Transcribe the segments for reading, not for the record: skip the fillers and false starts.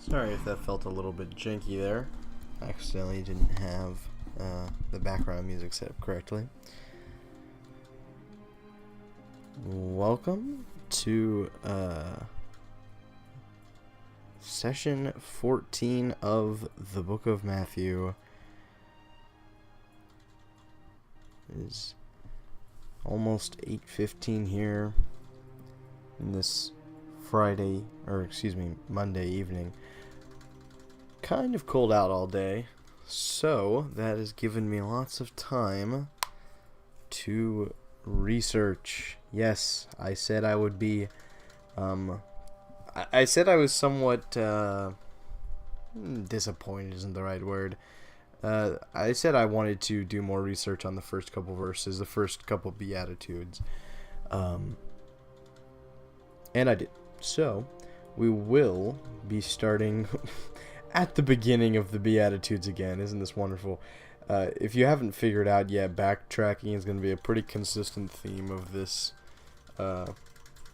Sorry if that felt a little bit janky there. I accidentally didn't have the background music set up correctly. Welcome to session 14 of the Book of Matthew. It is almost 8:15 here in this Monday evening. Kind of cold out all day, so that has given me lots of time to research. Yes, I said I would be, I said I was somewhat, disappointed isn't the right word. I said I wanted to do more research on the first couple verses, the first couple Beatitudes, and I did. So, we will be starting at the beginning of the Beatitudes again. Isn't this wonderful? If you haven't figured out yet, backtracking is going to be a pretty consistent theme of this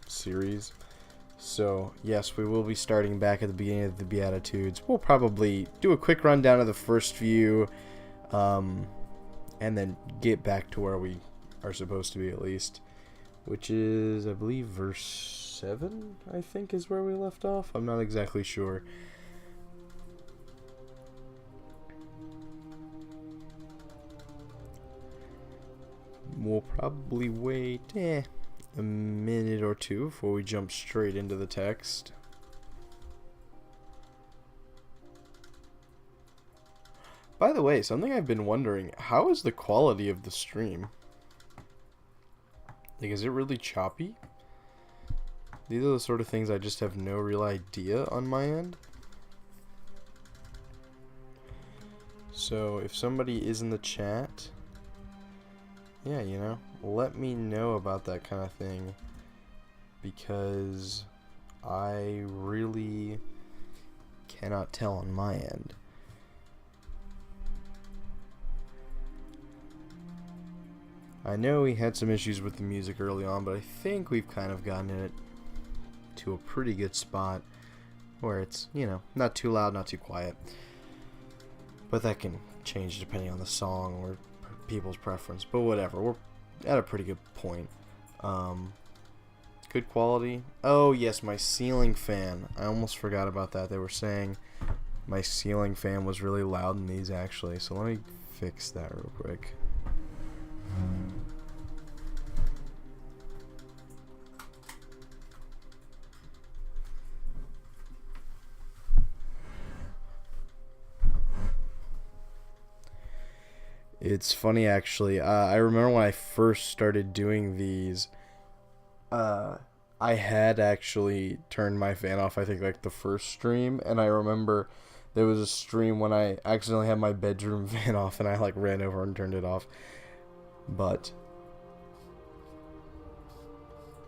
series. So, yes, we will be starting back at the beginning of the Beatitudes. We'll probably do a quick rundown of the first few, and then get back to where we are supposed to be at least, which is, I believe, verse 7, I think, is where we left off. I'm not exactly sure. We'll probably wait a minute or two before we jump straight into the text. By the way, something I've been wondering, how is the quality of the stream? Like, is it really choppy? These are the sort of things I just have no real idea on my end. So, if somebody is in the chat, yeah, let me know about that kind of thing, because I really cannot tell on my end. I know we had some issues with the music early on, but I think we've kind of gotten it to a pretty good spot where it's, not too loud, not too quiet. But that can change depending on the song or people's preference. But whatever, we're at a pretty good point. Good quality. Oh, yes, my ceiling fan. I almost forgot about that. They were saying my ceiling fan was really loud in these, actually. So let me fix that real quick. It's funny, actually. I remember when I first started doing these, I had actually turned my fan off, I think, like, the first stream. And I remember there was a stream when I accidentally had my bedroom fan off, and I, ran over and turned it off. But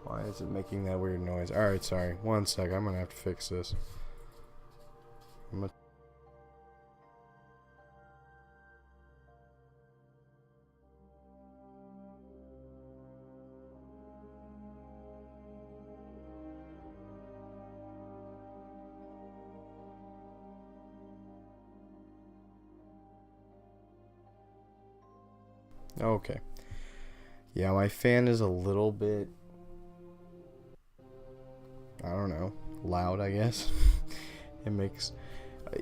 why is it making that weird noise? Alright, sorry. One sec. I'm going to have to fix this. Okay. Yeah, my fan is a little bit, I don't know, loud, I guess. It makes,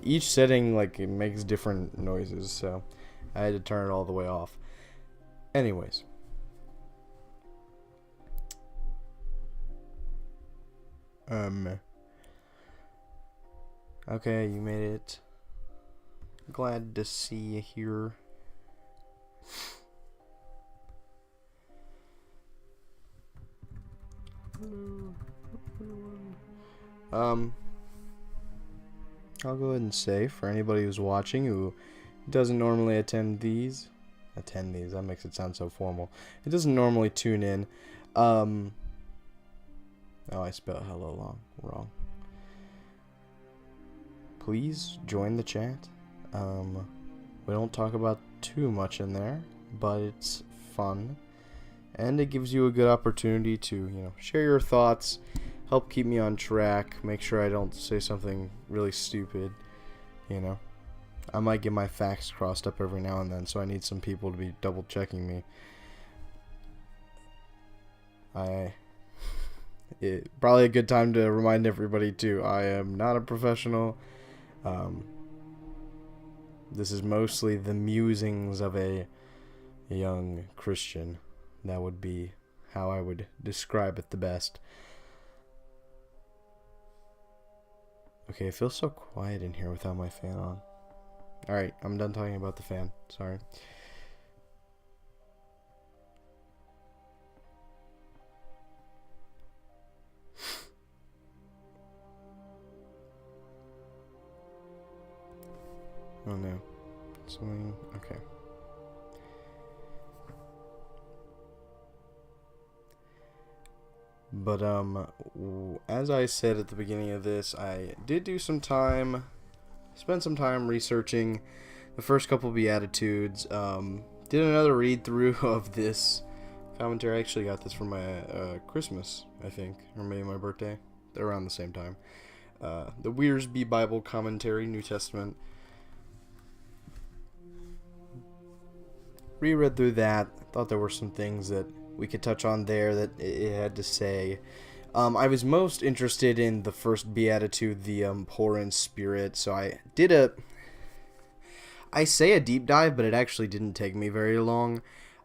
each setting, it makes different noises, so I had to turn it all the way off. Anyways. Okay, you made it. Glad to see you here. I'll go ahead and say, for anybody who's watching who doesn't normally attend these, that makes it sound so formal. It doesn't normally tune in. Oh, I spelled hello wrong. Please join the chat. We don't talk about too much in there, but it's fun. And it gives you a good opportunity to, share your thoughts, help keep me on track, make sure I don't say something really stupid, you know. I might get my facts crossed up every now and then, so I need some people to be double checking me. Probably a good time to remind everybody too, I am not a professional. This is mostly the musings of a young Christian. That would be how I would describe it the best. Okay, it feels so quiet in here without my fan on. Alright, I'm done talking about the fan. Sorry. Oh no. Something. Okay. But, as I said at the beginning of this, I did do some time, spent some time researching the first couple of Beatitudes, did another read through of this commentary. I actually got this for my, Christmas, I think, or maybe my birthday. They're around the same time. The Wiersbe Bible Commentary, New Testament. Reread through that, thought there were some things that we could touch on there that it had to say. I was most interested in the first Beatitude, the poor in spirit, so I did I say a deep dive, but it actually didn't take me very long.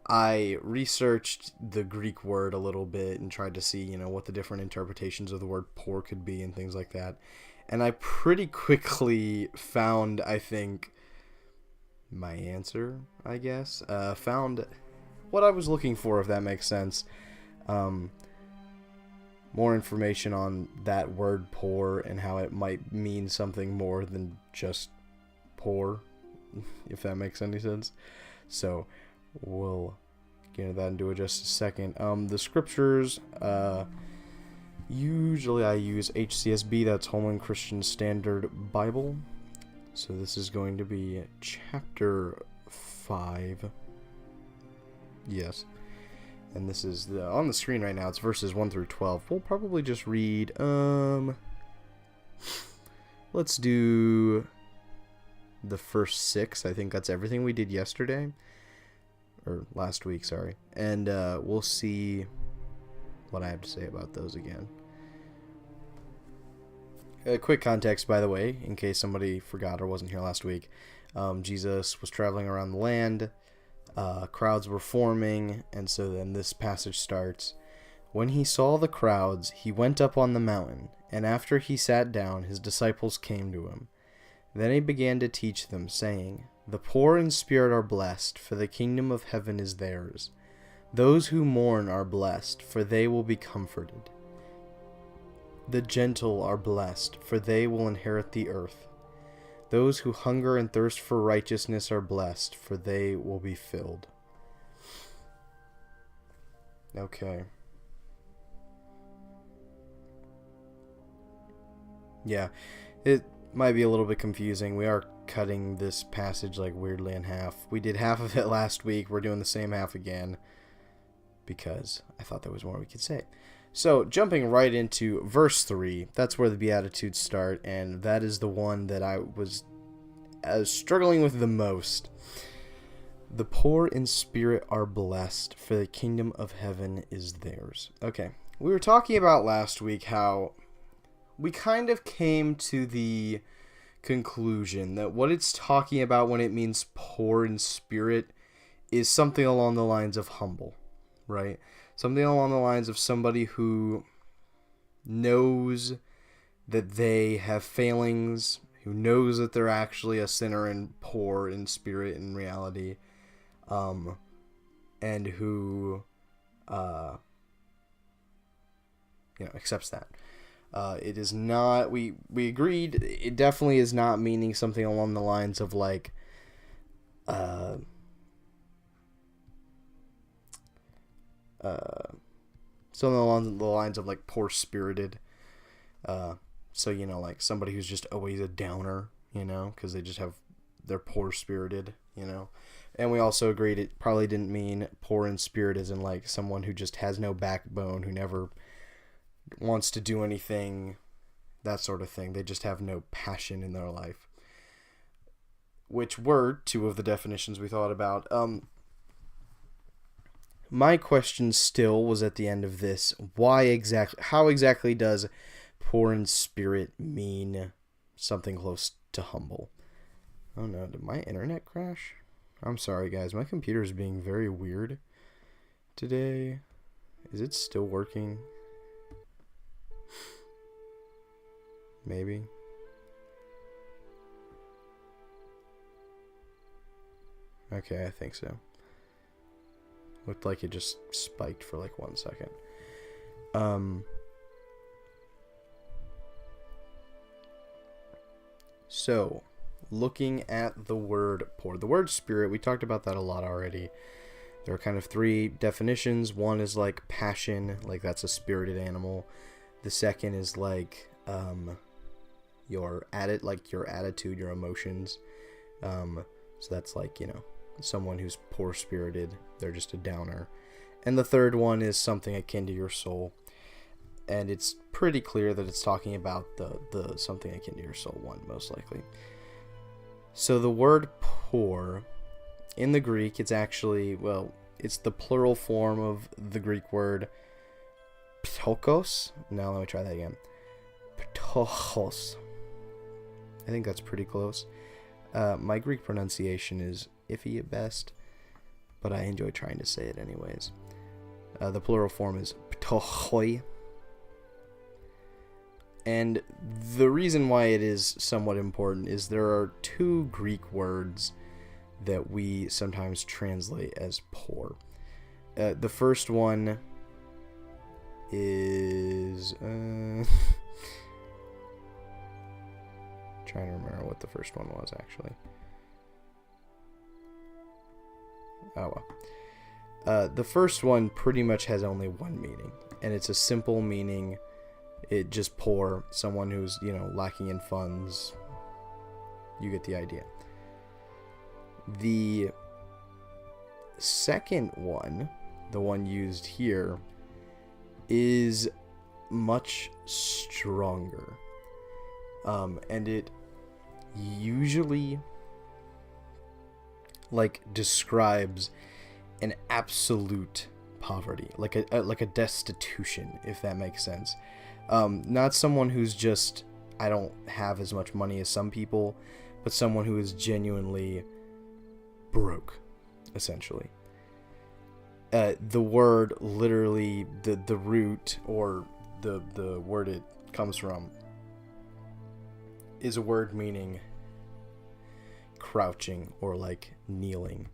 I researched the Greek word a little bit and tried to see, you know, what the different interpretations of the word poor could be and things like that. And I pretty quickly found, I think, my answer, I guess. Found what I was looking for, if that makes sense. More information on that word poor and how it might mean something more than just poor, if that makes any sense. So we'll get into that into just a second. The scriptures, usually I use HCSB, that's Holman Christian Standard Bible. So this is going to be chapter 5. Yes. And this is on the screen right now. It's verses 1 through 12. We'll probably just read, let's do the first 6. I think that's everything we did yesterday. Or last week, sorry. And we'll see what I have to say about those again. A quick context, by the way, in case somebody forgot or wasn't here last week. Jesus was traveling around the land. Crowds were forming, and so then this passage starts. When he saw the crowds, he went up on the mountain, and after he sat down, his disciples came to him. Then he began to teach them, saying, "The poor in spirit are blessed, for the kingdom of heaven is theirs. Those who mourn are blessed, for they will be comforted. The gentle are blessed, for they will inherit the earth. Those who hunger and thirst for righteousness are blessed, for they will be filled." Okay. Yeah, it might be a little bit confusing. We are cutting this passage like weirdly in half. We did half of it last week. We're doing the same half again because I thought there was more we could say. So, jumping right into verse 3, that's where the Beatitudes start, and that is the one that I was struggling with the most. The poor in spirit are blessed, for the kingdom of heaven is theirs. Okay, we were talking about last week how we kind of came to the conclusion that what it's talking about when it means poor in spirit is something along the lines of humble, right? Something along the lines of somebody who knows that they have failings, who knows that they're actually a sinner and poor in spirit and reality, and who, accepts that. It is not, we agreed, it definitely is not meaning something along the lines of like, something along the lines of like poor-spirited. So, like somebody who's just always a downer, because they're poor-spirited, And we also agreed it probably didn't mean poor in spirit as in like someone who just has no backbone, who never wants to do anything, that sort of thing. They just have no passion in their life. Which were two of the definitions we thought about. My question still was at the end of this, how exactly does poor in spirit mean something close to humble? Oh no, did my internet crash? I'm sorry guys, my computer is being very weird today. Is it still working? Maybe. Okay, I think so. Looked like it just spiked for like 1 second. So, looking at the word poor. The word spirit, we talked about that a lot already. There are kind of three definitions. One is like passion, like that's a spirited animal. The second is like your attitude, your emotions. So that's like, someone who's poor-spirited. They're just a downer. And the third one is something akin to your soul. And it's pretty clear that it's talking about the something akin to your soul one, most likely. So the word poor, in the Greek, it's actually, it's the plural form of the Greek word ptokos. Now let me try that again. Ptochos. I think that's pretty close. My Greek pronunciation is iffy at best, but I enjoy trying to say it anyways. The plural form is ptochoi. And the reason why it is somewhat important is there are two Greek words that we sometimes translate as poor. The first one is... trying to remember what the first one was, actually. Oh well. The first one pretty much has only one meaning, and it's a simple meaning. It just poor, someone who's, lacking in funds. You get the idea. The second one, the one used here, is much stronger. And it usually describes an absolute poverty, like a destitution, if that makes sense. Not someone who's just, I don't have as much money as some people, but someone who is genuinely broke, essentially. The word literally, the root, or the word it comes from, is a word meaning crouching or kneeling.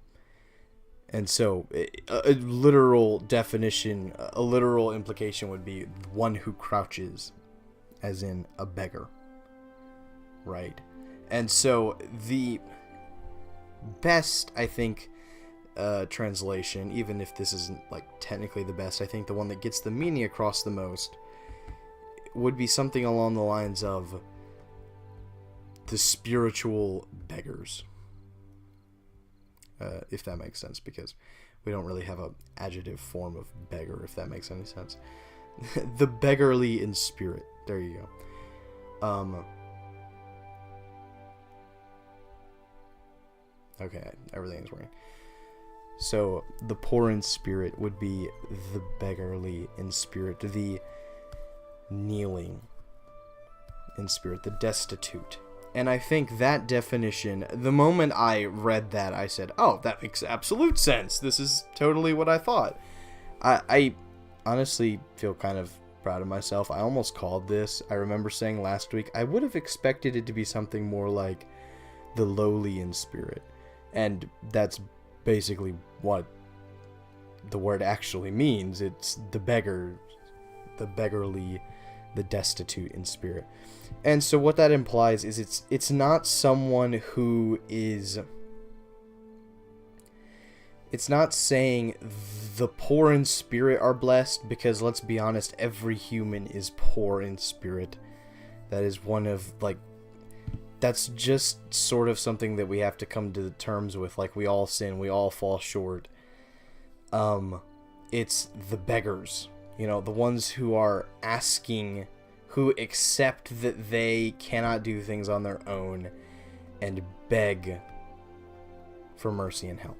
And so a literal definition, a literal implication would be one who crouches, as in a beggar, right? And so the best, I think, translation, even if this isn't technically the best, I think the one that gets the meaning across the most would be something along the lines of the spiritual beggars. If that makes sense, because we don't really have an adjective form of beggar, if that makes any sense. The beggarly in spirit. There you go. Okay, everything is working. So, the poor in spirit would be the beggarly in spirit, the kneeling in spirit, the destitute. And I think that definition, the moment I read that, I said, oh, that makes absolute sense. This is totally what I thought. I honestly feel kind of proud of myself. I almost called this. I remember saying last week, I would have expected it to be something more like the lowly in spirit. And that's basically what the word actually means. It's the beggar, the beggarly, the destitute in spirit. And so what that implies is it's not someone who is... It's not saying the poor in spirit are blessed, because let's be honest, every human is poor in spirit. That is one of, that's just sort of something that we have to come to terms with. We all sin, we all fall short. It's the beggars You know, the ones who are asking, who accept that they cannot do things on their own and beg for mercy and help,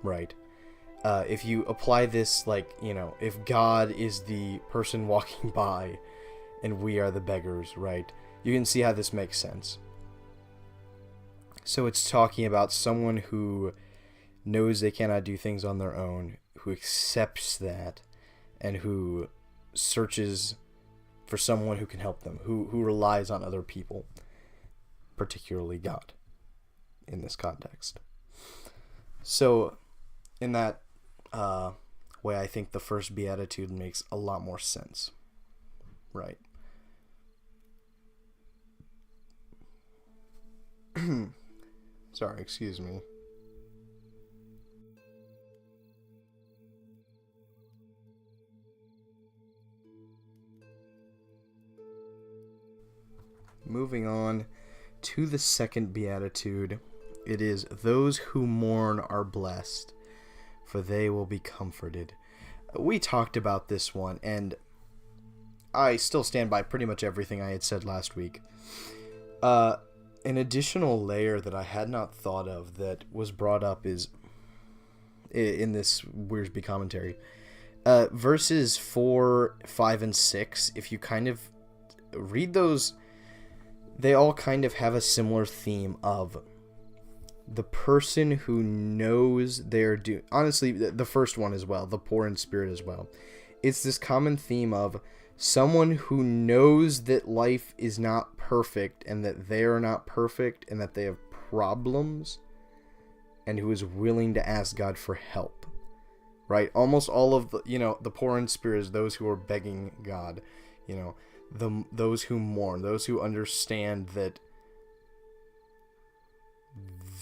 right? If you apply this, like, you know, if God is the person walking by and we are the beggars, right? You can see how this makes sense. So it's talking about someone who knows they cannot do things on their own, who accepts that, and who searches for someone who can help them, who relies on other people, particularly God, in this context. So, in that way, I think the first beatitude makes a lot more sense, right? Sorry, excuse me. Moving on to the second beatitude, it is, those who mourn are blessed, for they will be comforted. We talked about this one, and I still stand by pretty much everything I had said last week. An additional layer that I had not thought of that was brought up is, in this Wearsby commentary, verses 4, 5, and 6, if you kind of read those, they all kind of have a similar theme of the person who knows they're doing. Honestly, the first one as well, the poor in spirit as well. It's this common theme of someone who knows that life is not perfect and that they are not perfect and that they have problems, and who is willing to ask God for help, right? Almost all of the, you know, the poor in spirit is those who are begging God, you know, those who mourn, those who understand that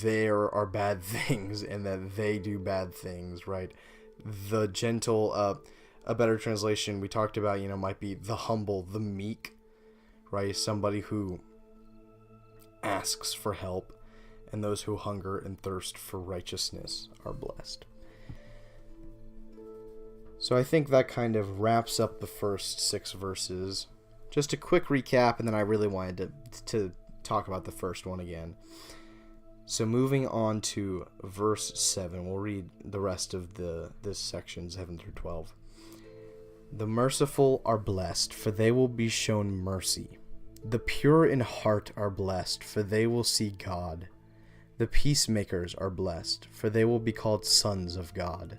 there are bad things and that they do bad things, right? The gentle, a better translation we talked about, you know, might be the humble, the meek, right? Somebody who asks for help, and those who hunger and thirst for righteousness are blessed. So I think that kind of wraps up the first 6 verses. Just a quick recap, and then I really wanted to talk about the first one again. So moving on to verse 7, we'll read the rest of this section, 7 through 12. The merciful are blessed, for they will be shown mercy. The pure in heart are blessed, for they will see God. The peacemakers are blessed, for they will be called sons of God.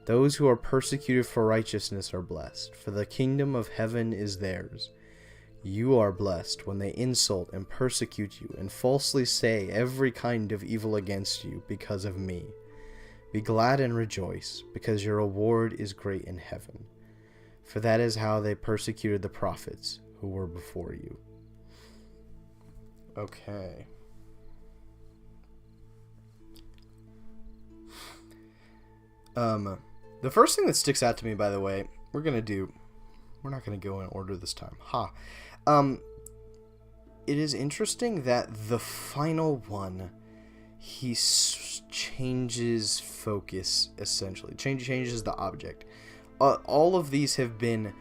Those who are persecuted for righteousness are blessed, for the kingdom of heaven is theirs. You are blessed when they insult and persecute you and falsely say every kind of evil against you because of me. Be glad and rejoice, because your reward is great in heaven. For that is how they persecuted the prophets who were before you. Okay. The first thing that sticks out to me, by the way, we're not going to go in order this time. It is interesting that the final one, he changes focus, essentially. Changes the object. All of these have been,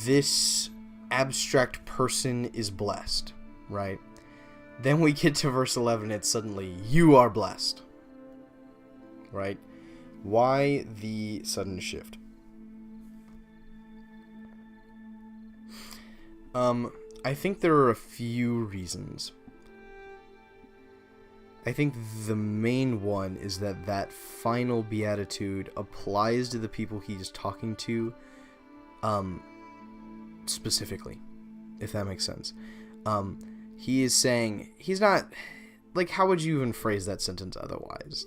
this abstract person is blessed, right? Then we get to verse 11, it's suddenly, you are blessed, right? Why the sudden shift? I think there are a few reasons. I think the main one is that final beatitude applies to the people he's talking to, specifically, if that makes sense. He is saying, he's not, like, how would you even phrase that sentence otherwise?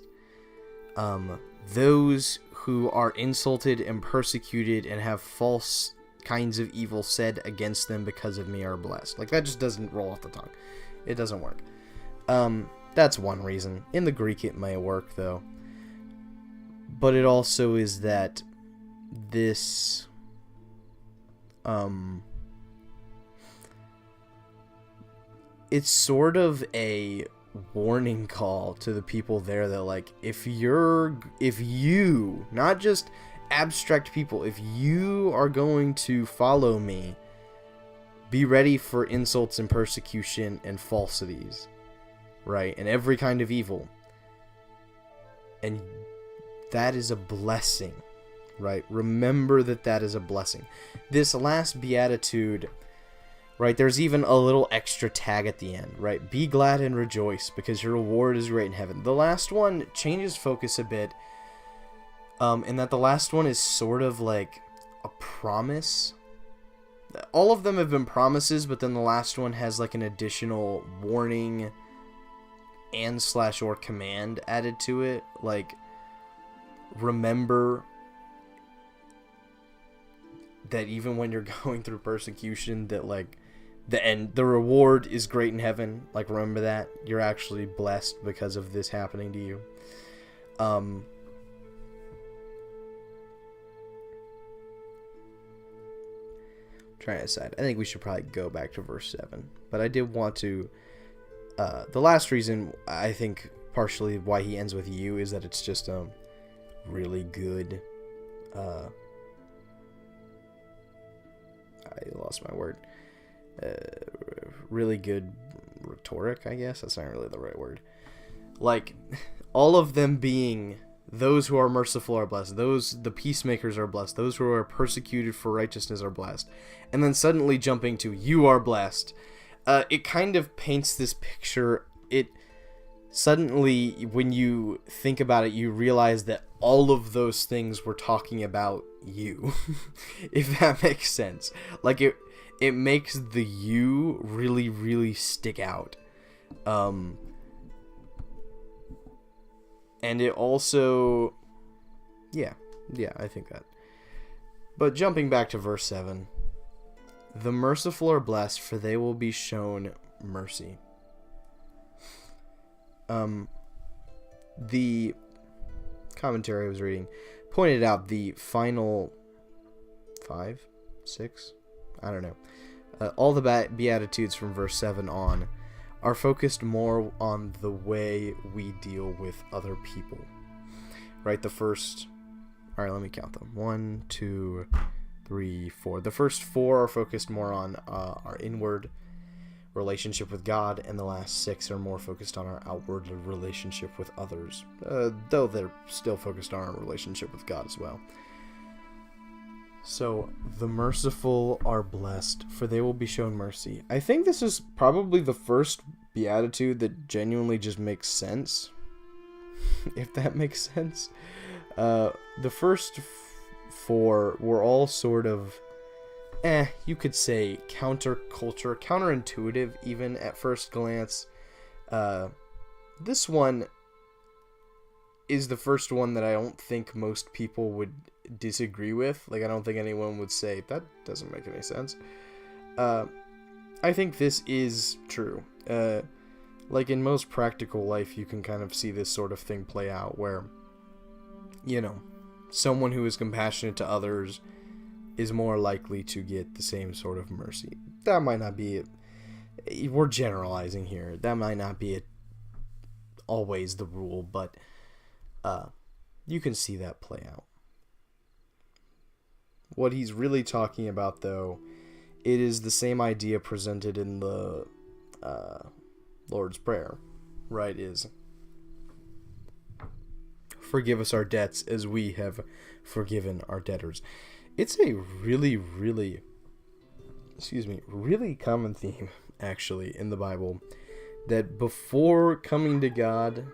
Those who are insulted and persecuted and have false kinds of evil said against them because of me are blessed. Like, that just doesn't roll off the tongue. It doesn't work. That's one reason. In the Greek it may work, though. But it also is that this, it's sort of a warning call to the people there that, like, if you, not just abstract people. If you are going to follow me, be ready for insults and persecution and falsities, right? And every kind of evil. And that is a blessing, right? Remember that is a blessing. This last beatitude, right, there's even a little extra tag at the end, right? Be glad and rejoice, because your reward is great in heaven. The last one changes focus a bit, in that the last one is sort of like a promise. All of them have been promises, but then the last one has like an additional warning and / or command added to it. Like, remember that even when you're going through persecution, that like the reward is great in heaven. Like, remember that you're actually blessed because of this happening to you. Trying to decide. I think we should probably go back to verse 7, but I did want to. The last reason, I think, partially why he ends with you, is that it's just really good. I lost my word. Really good rhetoric, I guess. That's not really the right word. Like, all of them being those who are merciful are blessed. The peacemakers are blessed. Those who are persecuted for righteousness are blessed. And then suddenly jumping to you are blessed. It kind of paints this picture. It suddenly, when you think about it, you realize that all of those things were talking about you. If that makes sense. Like, it makes the you really, really stick out. And it also, yeah, I think that. But jumping back to verse 7, the merciful are blessed, for they will be shown mercy. The commentary I was reading pointed out the final 5, 6, I don't know. All the Beatitudes from verse 7 on are focused more on the way we deal with other people. Right, the first... Alright, let me count them. 1, 2, 3, 4. The first 4 are focused more on our inward relationship with God, and the last 6 are more focused on our outward relationship with others. Though they're still focused on our relationship with God as well. So, the merciful are blessed, for they will be shown mercy. I think this is probably the first beatitude that genuinely just makes sense. If that makes sense. The first 4 were all sort of, you could say counterculture, counterintuitive even at first glance. This one is the first one that I don't think most people would disagree with. Like, I don't think anyone would say, that doesn't make any sense. I think this is true. Like, in most practical life, you can kind of see this sort of thing play out where, you know, someone who is compassionate to others is more likely to get the same sort of mercy. That might not be it. We're generalizing here. That might not be always the rule, but you can see that play out. What he's really talking about, though, it is the same idea presented in the Lord's Prayer, right? Is forgive us our debts as we have forgiven our debtors. It's a really, really, really common theme, actually, in the Bible, that before coming to God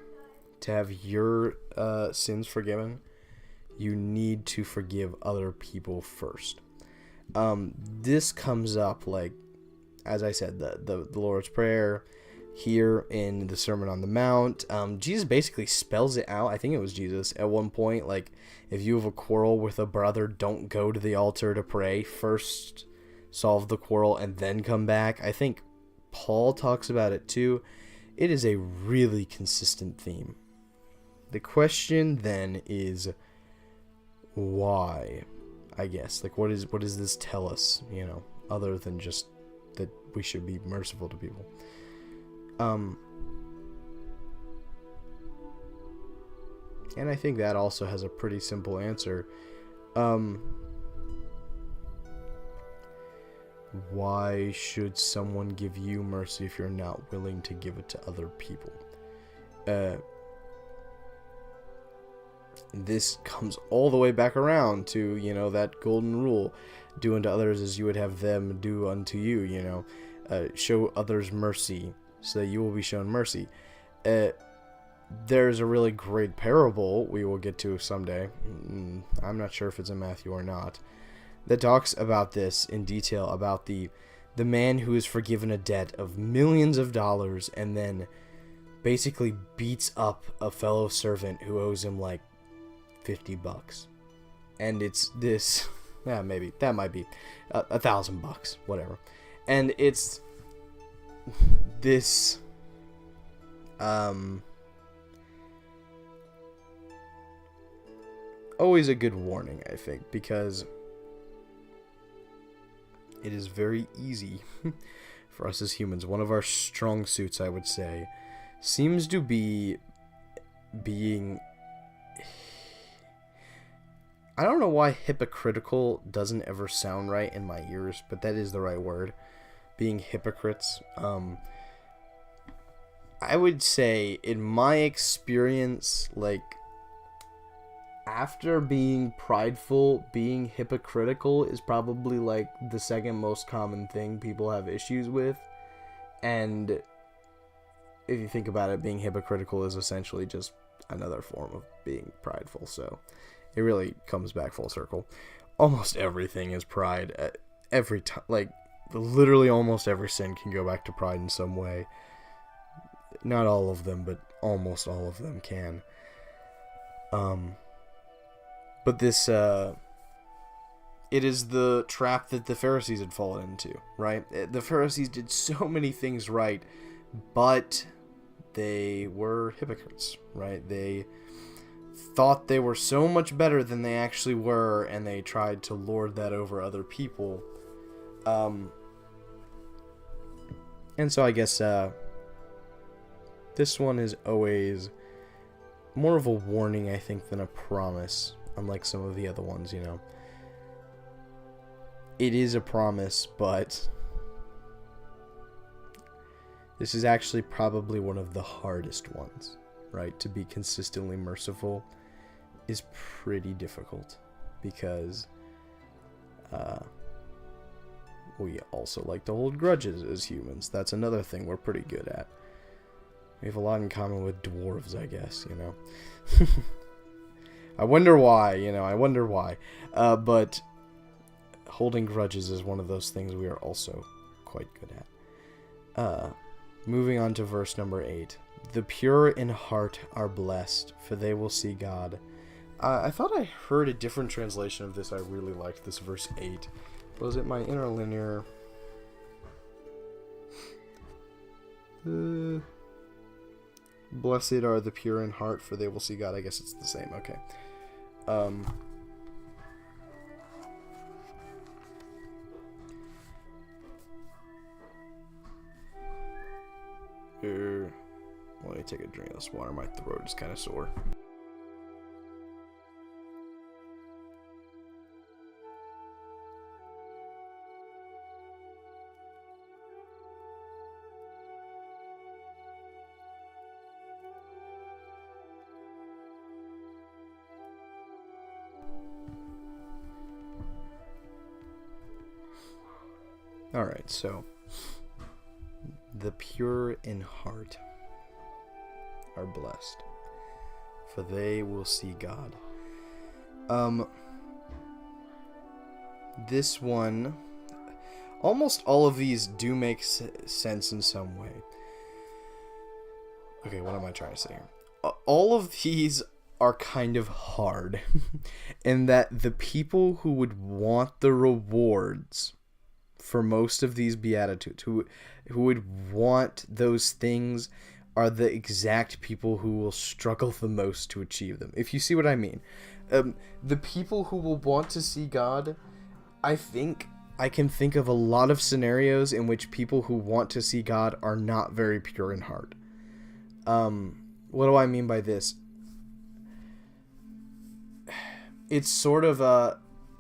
to have your sins forgiven, you need to forgive other people first. This comes up, like, as I said, the Lord's Prayer, here in the Sermon on the Mount. Jesus basically spells it out. I think it was Jesus at one point, like, if you have a quarrel with a brother, don't go to the altar to pray. First solve the quarrel and then come back. I think Paul talks about it too. It is a really consistent theme. The question then is, why? I guess, like, what does this tell us, you know, other than just that we should be merciful to people? And I think that also has a pretty simple answer. Why should someone give you mercy if you're not willing to give it to other people? This comes all the way back around to, that golden rule. Do unto others as you would have them do unto you, show others mercy so that you will be shown mercy. There's a really great parable we will get to someday. I'm not sure if it's in Matthew or not, that talks about this in detail, about the man who is forgiven a debt of millions of dollars and then basically beats up a fellow servant who owes him like $50. And it's this, maybe that might be $1,000, whatever. And it's this always a good warning, I think, because it is very easy for us as humans. One of our strong suits, I would say, seems to be being... I don't know why hypocritical doesn't ever sound right in my ears, but that is the right word. Being hypocrites. I would say, in my experience, like, after being prideful, being hypocritical is probably like the second most common thing people have issues with. And if you think about it, being hypocritical is essentially just another form of being prideful. So it really comes back full circle. Almost everything is pride. Every time, like, literally almost every sin can go back to pride in some way. Not all of them, but almost all of them can. But this, it is the trap that the Pharisees had fallen into, right? The Pharisees did so many things right, but they were hypocrites, right? They thought they were so much better than they actually were, and they tried to lord that over other people. And so I guess, this one is always more of a warning, I think, than a promise. Unlike some of the other ones, It is a promise, but this is actually probably one of the hardest ones, right? To be consistently merciful is pretty difficult because we also like to hold grudges as humans. That's another thing we're pretty good at. We have a lot in common with dwarves, I guess, I wonder why, but holding grudges is one of those things we are also quite good at. Moving on to verse number 8. The pure in heart are blessed, for they will see God. I thought I heard a different translation of this. I really liked this verse 8. Was it my interlinear? Blessed are the pure in heart, for they will see God. I guess it's the same. Okay. Let me take a drink of this water. My throat is kind of sore. Alright, so the pure in heart are blessed, for they will see God. This one, almost all of these do make sense in some way. Okay, what am I trying to say here? All of these are kind of hard in that the people who would want the rewards for most of these Beatitudes, who would want those things, are the exact people who will struggle the most to achieve them. If you see what I mean. The people who will want to see God, I think I can think of a lot of scenarios in which people who want to see God are not very pure in heart. What do I mean by this? It's sort of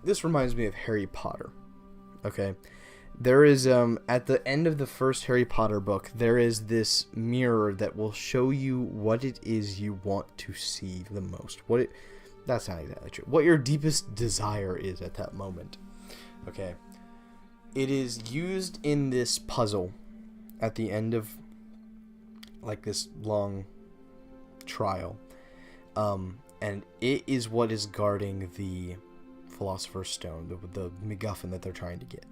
this reminds me of Harry Potter. Okay, there is at the end of the first Harry Potter book, there is this mirror that will show you what it is you want to see the most. That's not exactly true. What your deepest desire is at that moment. Okay, it is used in this puzzle at the end of like this long trial, and it is what is guarding the Philosopher's Stone, the MacGuffin that they're trying to get.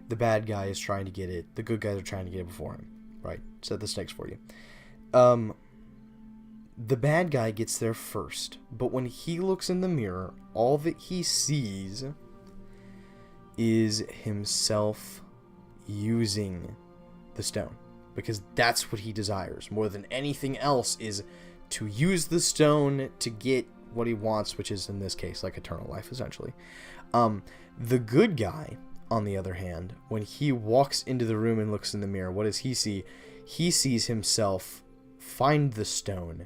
The bad guy is trying to get it. The good guys are trying to get it before him. Right? Set the stakes for you. The bad guy gets there first, but when he looks in the mirror, all that he sees is himself using the stone, because that's what he desires more than anything else, is to use the stone to get what he wants, which is in this case like eternal life, essentially. The good guy, on the other hand, when he walks into the room and looks in the mirror, what does he see? He sees himself find the stone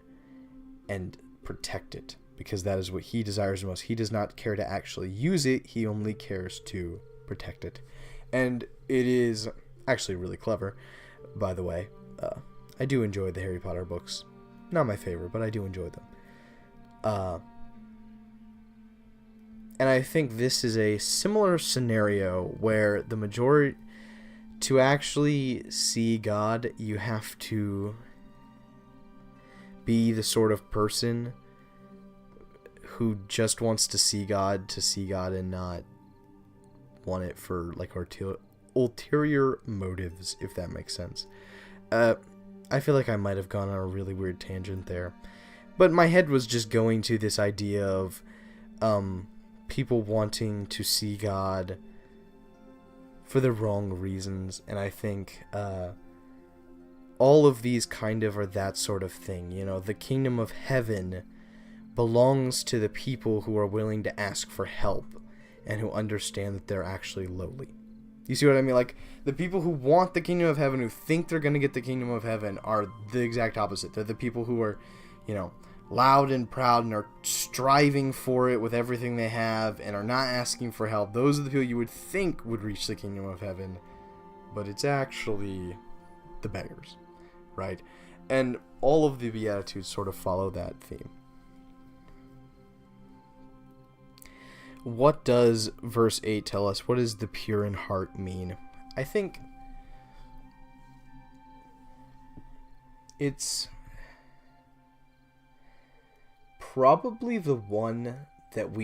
and protect it, because that is what he desires most. He does not care to actually use it, he only cares to protect it. And it is actually really clever, by the way. I do enjoy the Harry Potter books. Not my favorite, but I do enjoy them. And I think this is a similar scenario where the majority, to actually see God, you have to be the sort of person who just wants to see God and not want it for like ulterior motives, if that makes sense. I feel like I might have gone on a really weird tangent there, but my head was just going to this idea of people wanting to see God for the wrong reasons, and I think all of these kind of are that sort of thing. You know, the kingdom of heaven belongs to the people who are willing to ask for help and who understand that they're actually lowly. You see what I mean? Like, the people who want the kingdom of heaven, who think they're going to get the kingdom of heaven, are the exact opposite. They're the people who are, you know, loud and proud and are striving for it with everything they have and are not asking for help. Those are the people you would think would reach the kingdom of heaven, but it's actually the beggars, right? And all of the Beatitudes sort of follow that theme. What does verse 8 tell us? What does the pure in heart mean? I think it's probably the one that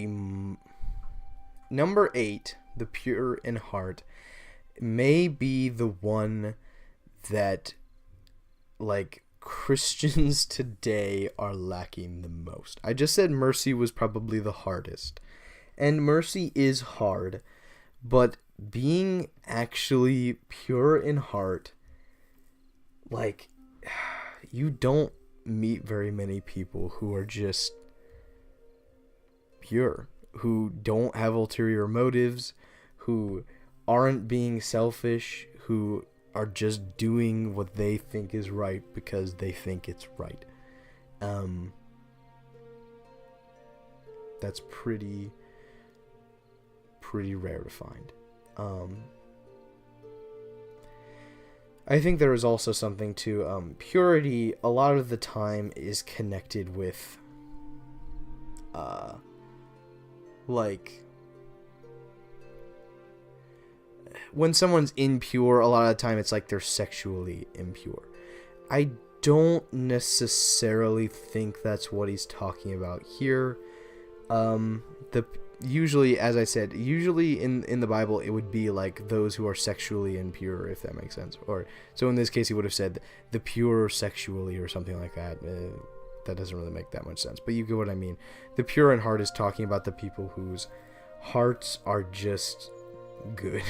number 8, the pure in heart, may be the one that, like, Christians today are lacking the most. I just said mercy was probably the hardest. And mercy is hard, but being actually pure in heart, like, you don't meet very many people who are just pure, who don't have ulterior motives, who aren't being selfish, who are just doing what they think is right because they think it's right. That's pretty rare to find. I think there is also something to purity. A lot of the time is connected with like, when someone's impure, a lot of the time it's like they're sexually impure. I don't necessarily think that's what he's talking about here. Usually, as I said, in the Bible, it would be like those who are sexually impure, if that makes sense. Or, so in this case, he would have said the pure sexually or something like that. That doesn't really make that much sense, but you get what I mean. The pure in heart is talking about the people whose hearts are just good.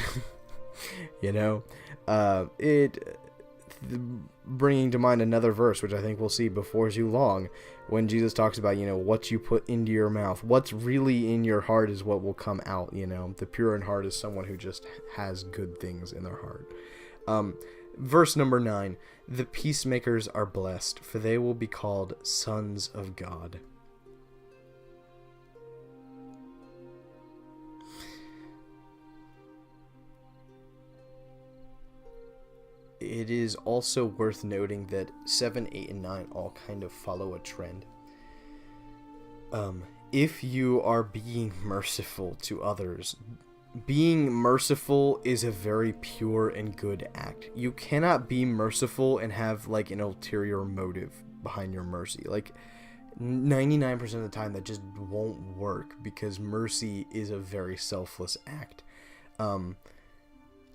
You know? Bringing to mind another verse, which I think we'll see before too long, when Jesus talks about, you know, what you put into your mouth, what's really in your heart is what will come out, you know. The pure in heart is someone who just has good things in their heart. Verse number 9, the peacemakers are blessed, for they will be called sons of God. it is also worth noting that 7, 8, and 9 all kind of follow a trend. If you are being merciful to others, being merciful is a very pure and good act. You cannot be merciful and have like an ulterior motive behind your mercy. Like 99% of the time that just won't work, because mercy is a very selfless act.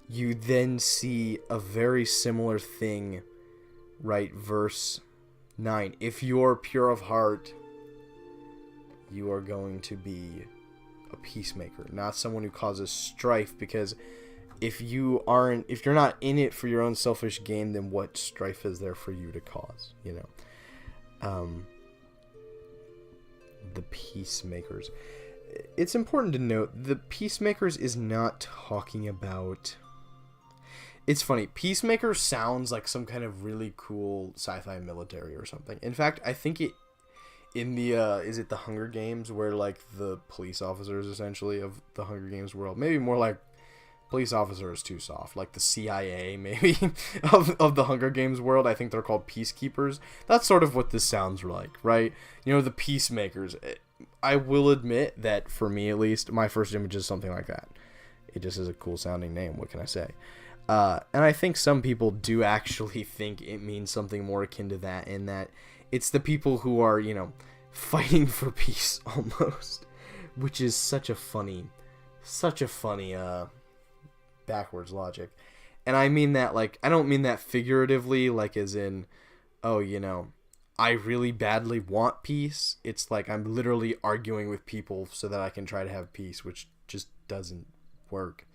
You then see a very similar thing, right? Verse 9. If you're pure of heart, you are going to be a peacemaker, not someone who causes strife, because if you're not in it for your own selfish gain, then what strife is there for you to cause, you know? The peacemakers. It's important to note, the peacemakers is not talking about... It's funny, peacemaker sounds like some kind of really cool sci-fi military or something. In fact, I think it in the is it the Hunger Games, where like the police officers essentially of the Hunger Games world, maybe more like police officer is too soft, like the CIA maybe of the Hunger Games world. I think they're called peacekeepers. That's sort of what this sounds like, right? You know, the peacemakers. I will admit that for me at least, my first image is something like that. It just is a cool sounding name, what can I say? And I think some people do actually think it means something more akin to that, in that it's the people who are, you know, fighting for peace almost, which is such a funny backwards logic. And I mean that, like, I don't mean that figuratively, like as in, oh, you know, I really badly want peace. It's like I'm literally arguing with people so that I can try to have peace, which just doesn't work.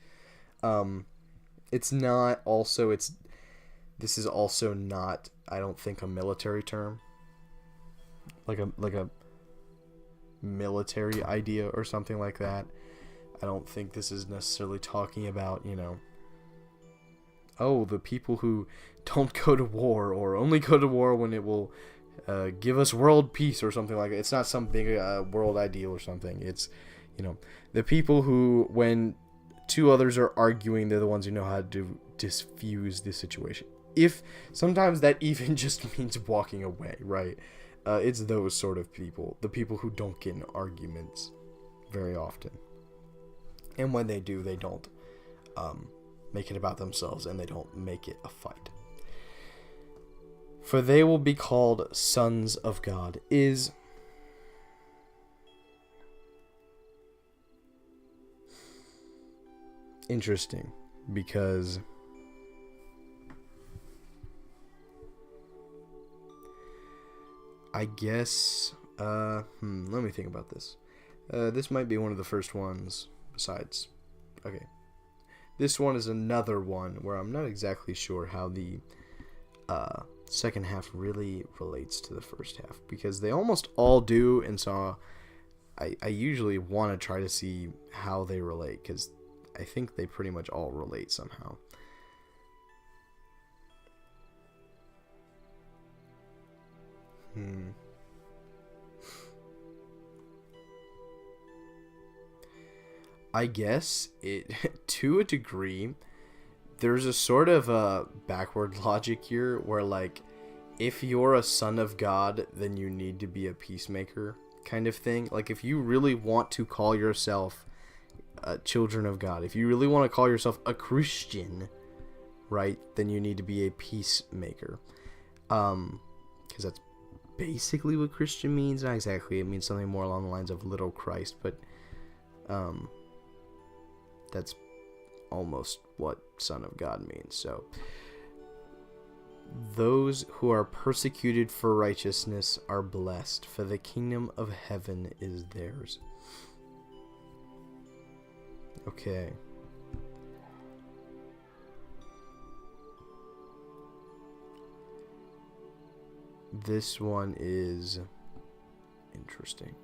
It's not also, this is also not, I don't think, a military term. Like a military idea or something like that. I don't think this is necessarily talking about, you know, oh, the people who don't go to war, or only go to war when it will give us world peace or something like that. It's not some big world ideal or something. It's, you know, the people who, when two others are arguing, they're the ones who know how to diffuse the situation. If sometimes that even just means walking away, right? It's those sort of people, the people who don't get in arguments very often. And when they do, they don't make it about themselves, and they don't make it a fight. For they will be called sons of God is interesting, because I guess let me think about this. This might be one of the first ones besides, okay, this one is another one where I'm not exactly sure how the second half really relates to the first half, because they almost all do, and so I usually want to try to see how they relate, because I think they pretty much all relate somehow. I guess it, to a degree, there's a sort of a backward logic here where, like, if you're a son of God, then you need to be a peacemaker kind of thing. Like, if you really want to call yourself children of God, if you really want to call yourself a Christian, right, then you need to be a peacemaker. Because that's basically what Christian means. Not exactly. It means something more along the lines of little Christ, but that's almost what son of God means. So, those who are persecuted for righteousness are blessed, for the kingdom of heaven is theirs. Okay. This one is interesting.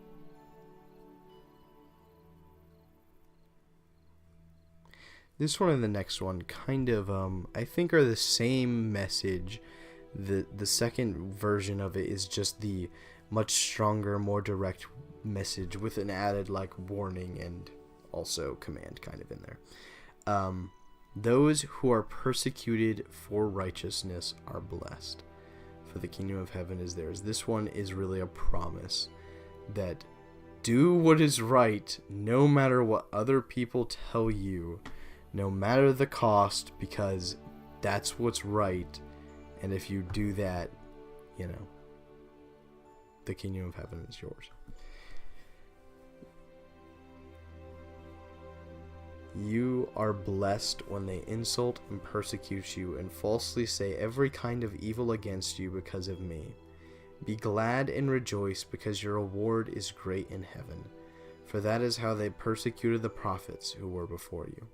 This one and the next one kind of, I think, are the same message. The second version of it is just the much stronger, more direct message with an added, like, warning and also command kind of in there. Those who are persecuted for righteousness are blessed, for the kingdom of heaven is theirs. This one is really a promise that do what is right no matter what other people tell you, no matter the cost, because that's what's right. And if you do that, the kingdom of heaven is yours. You are blessed when they insult and persecute you and falsely say every kind of evil against you because of me. Be glad and rejoice, because your reward is great in heaven, for that is how they persecuted the prophets who were before you.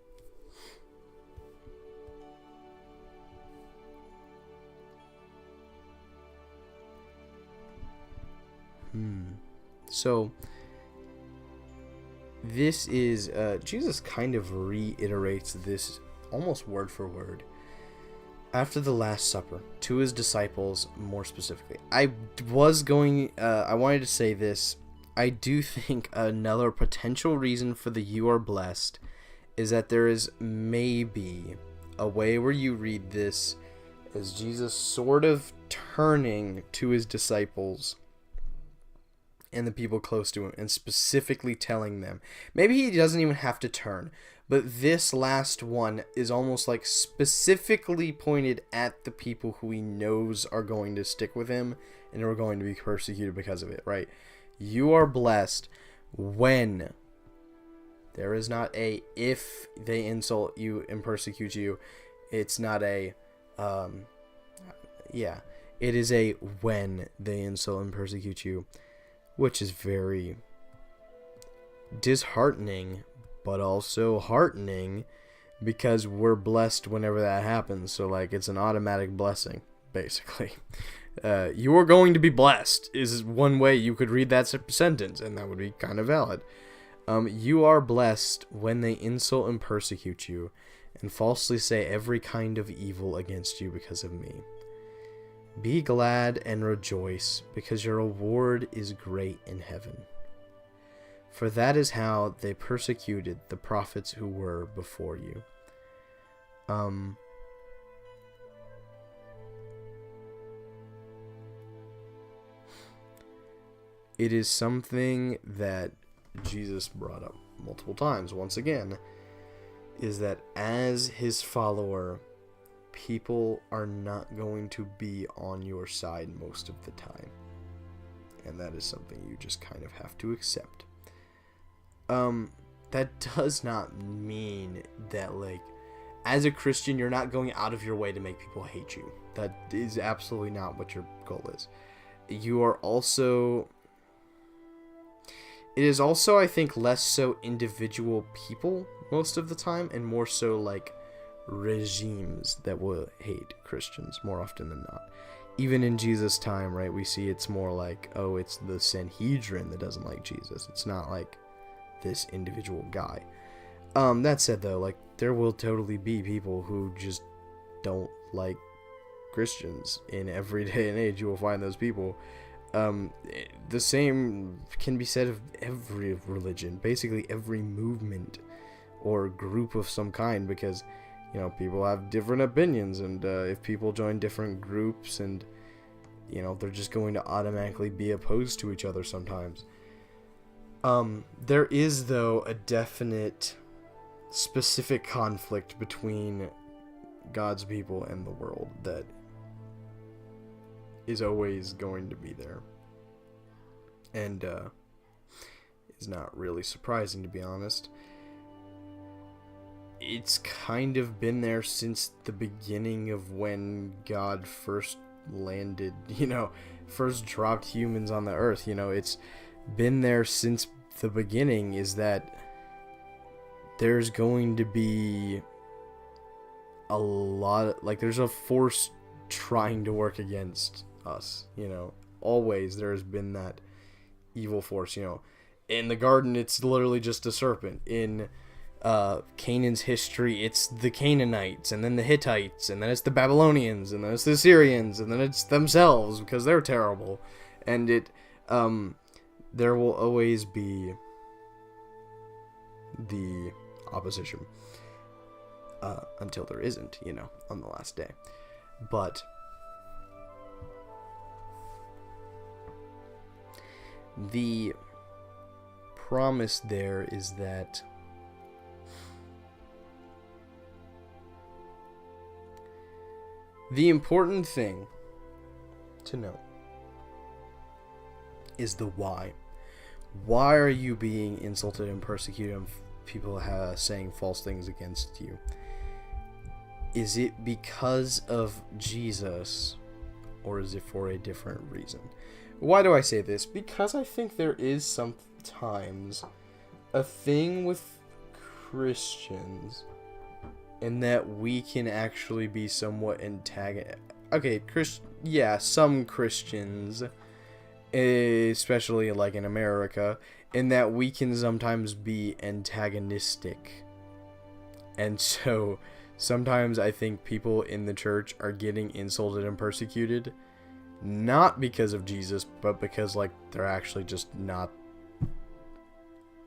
So, this is, Jesus kind of reiterates this almost word for word after the Last Supper to his disciples, more specifically. I wanted to say this. I do think another potential reason for the "you are blessed" is that there is maybe a way where you read this as Jesus sort of turning to his disciples and the people close to him and specifically telling them. Maybe he doesn't even have to turn, but this last one is almost like specifically pointed at the people who he knows are going to stick with him and are going to be persecuted because of it, right? You are blessed when. There is not a if they insult you and persecute you. It's not a it is a when they insult and persecute you, which is very disheartening, but also heartening, because we're blessed whenever that happens. So, it's an automatic blessing, basically. You are going to be blessed is one way you could read that sentence, and that would be kind of valid. You are blessed when they insult and persecute you, and falsely say every kind of evil against you because of me. Be glad and rejoice, because your reward is great in heaven. For that is how they persecuted the prophets who were before you. It is something that Jesus brought up multiple times, once again, is that as his follower, people are not going to be on your side most of the time. And that is something you just kind of have to accept. That does not mean that, as a Christian, you're not going out of your way to make people hate you. That is absolutely not what your goal is. You are also... It is also, I think, less so individual people most of the time, and more so, regimes that will hate Christians more often than not. Even in Jesus' time, right, we see it's more it's the Sanhedrin that doesn't like Jesus. It's not this individual guy. That said, though, there will totally be people who just don't like Christians. In every day and age, you will find those people. The same can be said of every religion, basically every movement or group of some kind, because people have different opinions, and if people join different groups, and they're just going to automatically be opposed to each other sometimes. There is, though, a definite specific conflict between God's people and the world that is always going to be there, and is not really surprising, to be honest. It's kind of been there since the beginning of when God first landed, first dropped humans on the earth. It's been there since the beginning, is that there's going to be a lot of, there's a force trying to work against us. Always there's been that evil force. In the garden, it's literally just a serpent. In Canaan's history, it's the Canaanites, and then the Hittites, and then it's the Babylonians, and then it's the Assyrians, and then it's themselves, because they're terrible. And there will always be the opposition. until there isn't, on the last day. But the promise there is that the important thing to know is the why. Why are you being insulted and persecuted and people saying false things against you? Is it because of Jesus, or is it for a different reason? Why do I say this? Because I think there is sometimes a thing with Christians in that we can actually be somewhat antagonistic. Okay, some Christians, especially like in America, in that we can sometimes be antagonistic. And so sometimes I think people in the church are getting insulted and persecuted, not because of Jesus, but because, like, they're actually just not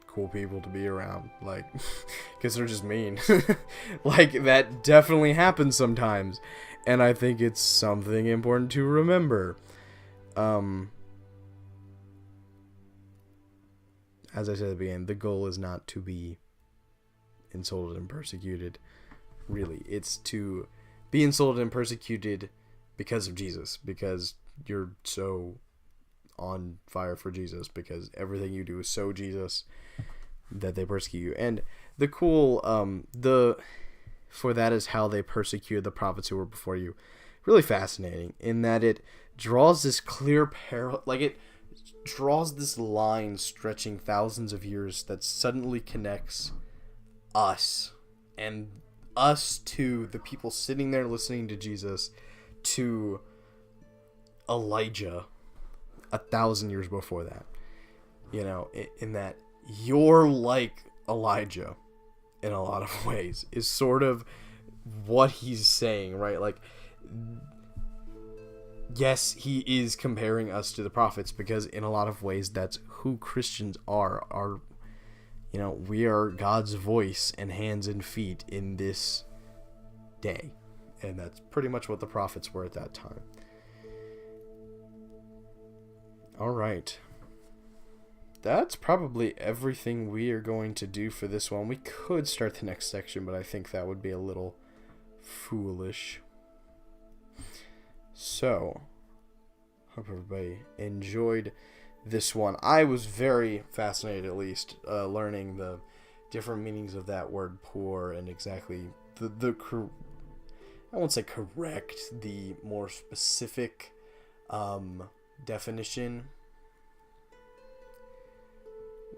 cool people to be around. Like, because they're just mean. Like, that definitely happens sometimes. And I think it's something important to remember. As I said at the beginning, the goal is not to be insulted and persecuted. Really, it's to be insulted and persecuted because of Jesus, because you're so on fire for Jesus, because everything you do is so Jesus that they persecute you. And the for that is how they persecuted the prophets who were before you. Really fascinating in that it draws this clear parallel, like it draws this line stretching thousands of years that suddenly connects us to the people sitting there listening to Jesus, to Elijah 1,000 years before that. In that you're like Elijah in a lot of ways is sort of what he's saying, right? Like, yes, he is comparing us to the prophets, because in a lot of ways that's who Christians are. We are God's voice and hands and feet in this day. And that's pretty much what the prophets were at that time. Alright. That's probably everything we are going to do for this one. We could start the next section, but I think that would be a little foolish. So, hope everybody enjoyed this one. I was very fascinated, at least, learning the different meanings of that word poor and exactly I won't say correct, the more specific definition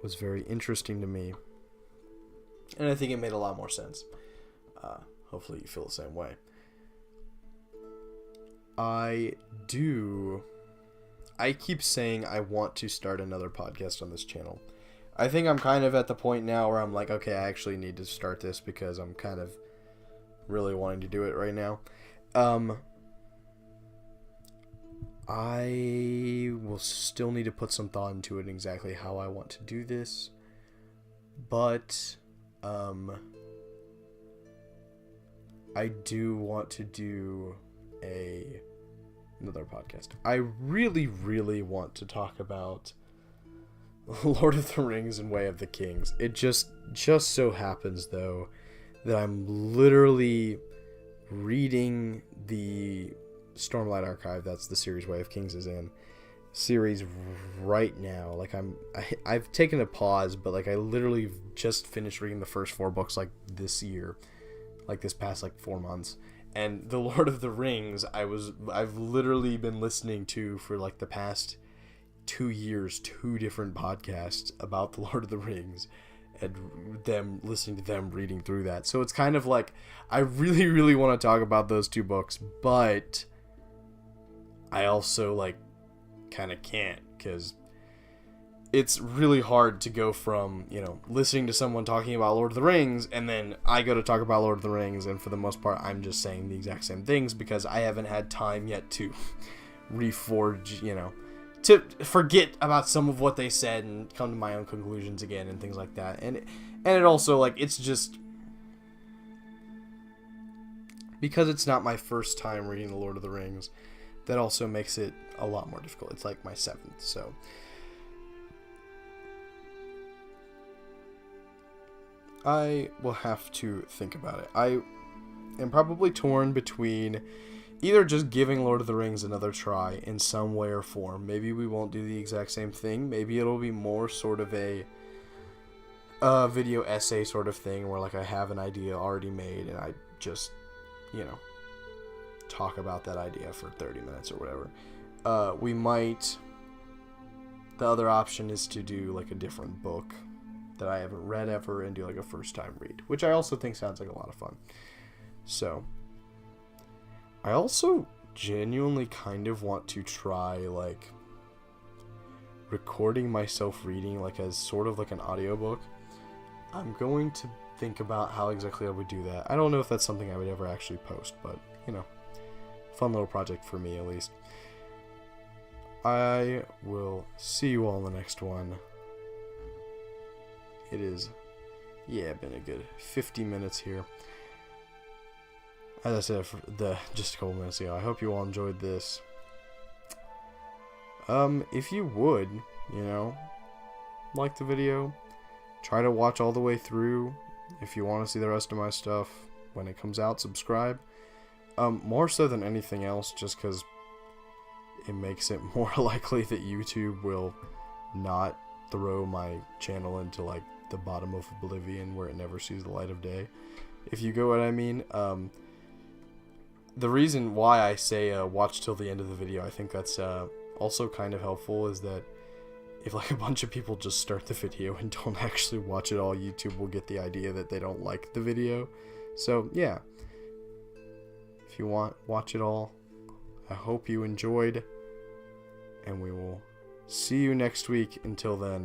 was very interesting to me. And I think it made a lot more sense. Hopefully you feel the same way. I keep saying I want to start another podcast on this channel. I think I'm kind of at the point now where I'm like, okay, I actually need to start this because I'm kind of really wanting to do it right now. I will still need to put some thought into it, exactly how I want to do this. But, I do want to do another podcast. I really, really want to talk about Lord of the Rings and Way of the Kings. It just so happens, though, that I'm literally reading the Stormlight Archive, that's the series Way of Kings is in, series right now. Like, I've taken a pause, but like I literally just finished reading the first 4 books like this year, like this past like 4 months. And the Lord of the Rings, I've literally been listening to for like the past 2 years, 2 different podcasts about the Lord of the Rings, and listening to them reading through that. So it's kind of like, I really, really want to talk about those 2 books, but I also like kind of can't, because it's really hard to go from, listening to someone talking about Lord of the Rings, and then I go to talk about Lord of the Rings, and for the most part, I'm just saying the exact same things, because I haven't had time yet to reforge, to forget about some of what they said and come to my own conclusions again and things like that. And it also, like, it's just, because it's not my first time reading The Lord of the Rings, that also makes it a lot more difficult. It's like my 7th, so I will have to think about it. I am probably torn between either just giving Lord of the Rings another try in some way or form. Maybe we won't do the exact same thing. Maybe it'll be more sort of a video essay sort of thing where like I have an idea already made and I just, talk about that idea for 30 minutes or whatever. The other option is to do like a different book that I haven't read ever and do like a first time read, which I also think sounds like a lot of fun. So I also genuinely kind of want to try like recording myself reading like as sort of like an audiobook. I'm going to think about how exactly I would do that. I don't know if that's something I would ever actually post, but fun little project for me at least. I will see you all in the next one. It is, been a good 50 minutes here. As I said just a couple minutes ago, I hope you all enjoyed this. If you would, like the video, try to watch all the way through. If you want to see the rest of my stuff when it comes out, subscribe. More so than anything else, just because it makes it more likely that YouTube will not throw my channel into like the bottom of oblivion where it never sees the light of day, if you get what I mean. The reason why I say watch till the end of the video, I think that's also kind of helpful, is that if like a bunch of people just start the video and don't actually watch it all, YouTube will get the idea that they don't like the video. So yeah, if you want, watch it all. I hope you enjoyed, and we will see you next week. Until then,